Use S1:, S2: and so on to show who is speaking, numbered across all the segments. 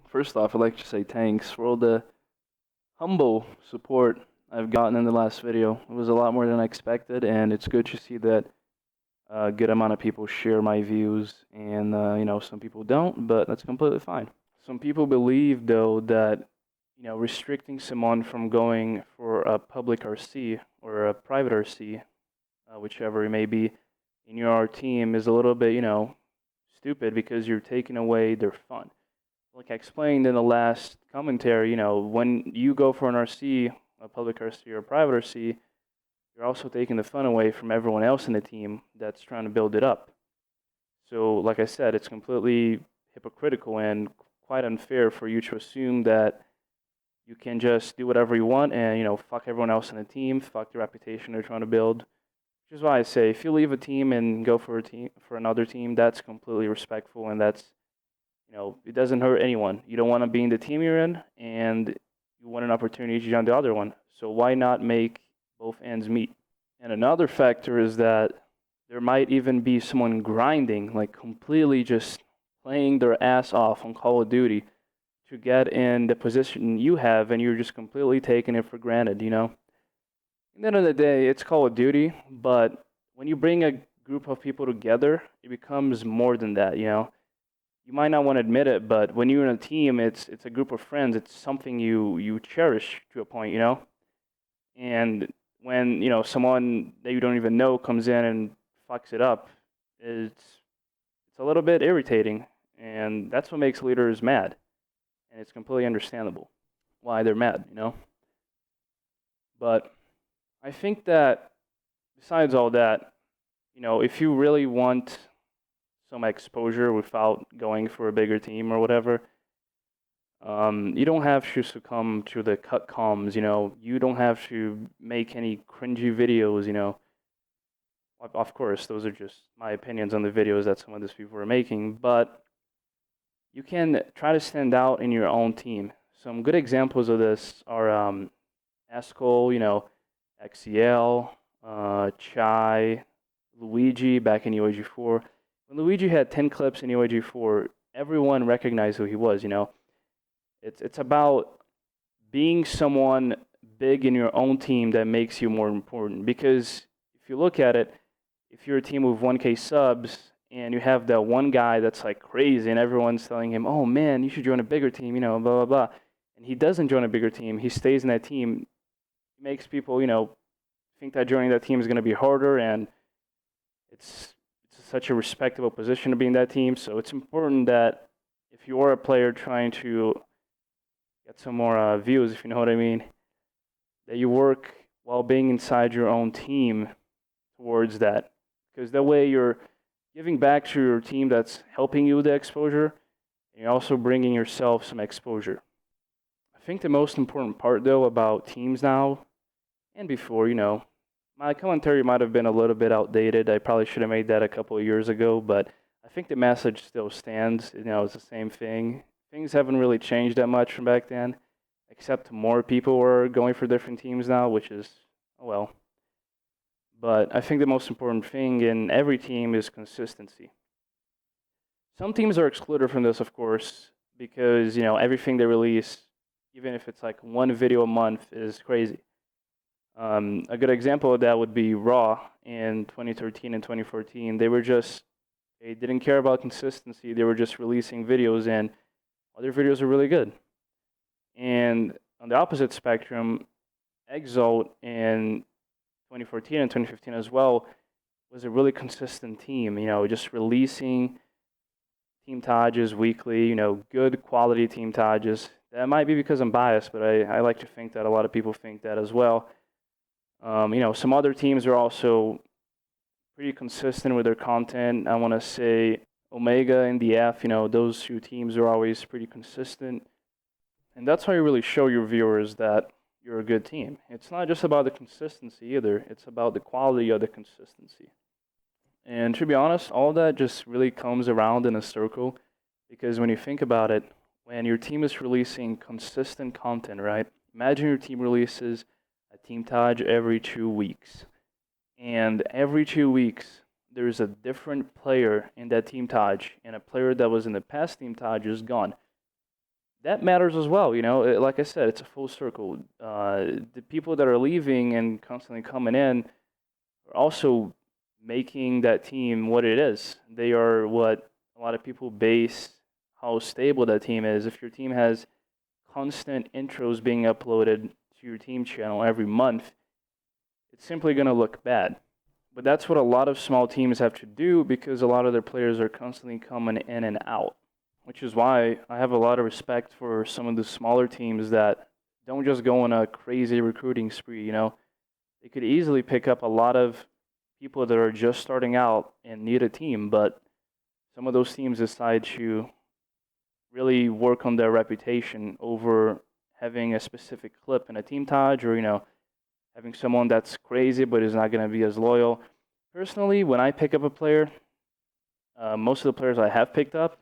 S1: First off, I'd like to say thanks for all the humble support I've gotten in the last video. It was a lot more than I expected, and it's good to see that a good amount of people share my views, and some people don't, but that's completely fine. Some people believe, though, that restricting someone from going for a public RC or a private RC, whichever it may be, in your team is a little bit, stupid because you're taking away their fun. Like I explained in the last commentary, when you go for an RC, a public RC or a private RC, you're also taking the fun away from everyone else in the team that's trying to build it up. So, like I said, it's completely hypocritical and quite unfair for you to assume that you can just do whatever you want and, fuck everyone else in the team, fuck the reputation they're trying to build. Which is why I say, if you leave a team and go for another team, that's completely respectful, and that's it doesn't hurt anyone. You don't want to be in the team you're in, and you want an opportunity to join the other one. So why not make both ends meet? And another factor is that there might even be someone grinding, like completely just playing their ass off on Call of Duty to get in the position you have, and you're just completely taking it for granted, At the end of the day, it's Call of Duty, but when you bring a group of people together, it becomes more than that, You might not want to admit it, but when you're in a team, it's a group of friends. It's something you cherish to a point, And when someone that you don't even know comes in and fucks it up, it's a little bit irritating, and that's what makes leaders mad. And it's completely understandable why they're mad, But I think that besides all that, if you really want some exposure without going for a bigger team or whatever. You don't have to succumb to the cut comms, You don't have to make any cringy videos, Of course, those are just my opinions on the videos that some of these people are making, but you can try to stand out in your own team. Some good examples of this are Escol, XCL, Chai, Luigi back in UAG4. When Luigi had 10 clips in UAG4, everyone recognized who he was, It's about being someone big in your own team that makes you more important. Because if you look at it, if you're a team with 1K subs and you have that one guy that's like crazy and everyone's telling him, oh man, you should join a bigger team, blah, blah, blah. And he doesn't join a bigger team, he stays in that team, it makes people, think that joining that team is going to be harder, and it's such a respectable position to be in that team. So it's important that if you are a player trying to get some more views, if you know what I mean, that you work while being inside your own team towards that. Because that way you're giving back to your team that's helping you with the exposure, and you're also bringing yourself some exposure. I think the most important part, though, about teams now and before, my commentary might have been a little bit outdated. I probably should have made that a couple of years ago, but I think the message still stands. It's the same thing. Things haven't really changed that much from back then, except more people are going for different teams now, which is, oh well. But I think the most important thing in every team is consistency. Some teams are excluded from this, of course, because, everything they release, even if it's like one video a month, is crazy. A good example of that would be Raw in 2013 and 2014. They didn't care about consistency. They were just releasing videos, and other videos are really good. And on the opposite spectrum, Exalt in 2014 and 2015 as well was a really consistent team, just releasing team Tages weekly, good quality team Tages. That might be because I'm biased, but I like to think that a lot of people think that as well. Some other teams are also pretty consistent with their content. I want to say Omega and the F, those two teams are always pretty consistent. And that's how you really show your viewers that you're a good team. It's not just about the consistency either. It's about the quality of the consistency. And to be honest, all that just really comes around in a circle, because when you think about it, when your team is releasing consistent content, right? Imagine your team releases a team Taj every 2 weeks. And every 2 weeks, there's a different player in that team Taj, and a player that was in the past team Taj is gone. that matters as well. Like I said, it's a full circle. The people that are leaving and constantly coming in are also making that team what it is. They are what a lot of people base how stable that team is. If your team has constant intros being uploaded to your team channel every month, it's simply going to look bad. But that's what a lot of small teams have to do because a lot of their players are constantly coming in and out, which is why I have a lot of respect for some of the smaller teams that don't just go on a crazy recruiting spree. They could easily pick up a lot of people that are just starting out and need a team, but some of those teams decide to really work on their reputation over having a specific clip in a team tag, or having someone that's crazy but is not going to be as loyal. Personally, when I pick up a player, most of the players I have picked up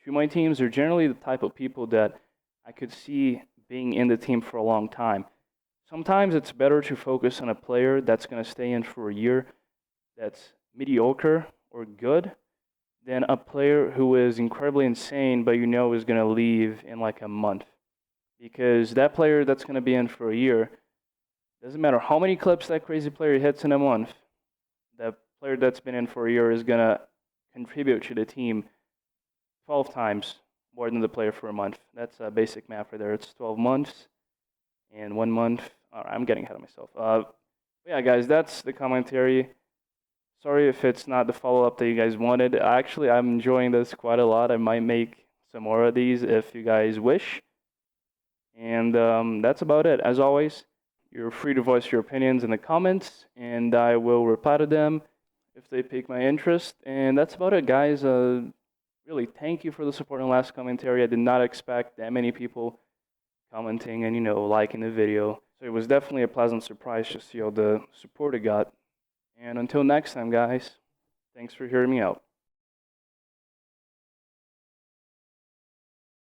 S1: to my teams are generally the type of people that I could see being in the team for a long time. Sometimes it's better to focus on a player that's going to stay in for a year, that's mediocre or good, than a player who is incredibly insane but is going to leave in like a month. Because that player that's going to be in for a year, doesn't matter how many clips that crazy player hits in a month, the player that's been in for a year is going to contribute to the team 12 times more than the player for a month. That's basic math right there. It's 12 months and 1 month. All right, I'm getting ahead of myself. Yeah, guys, that's the commentary. Sorry if it's not the follow-up that you guys wanted. Actually, I'm enjoying this quite a lot. I might make some more of these if you guys wish. And that's about it. As always, you're free to voice your opinions in the comments, and I will reply to them if they pique my interest. And that's about it, guys. Really, thank you for the support in the last commentary. I did not expect that many people commenting and, liking the video. So it was definitely a pleasant surprise to see all the support it got. And until next time, guys, thanks for hearing me out.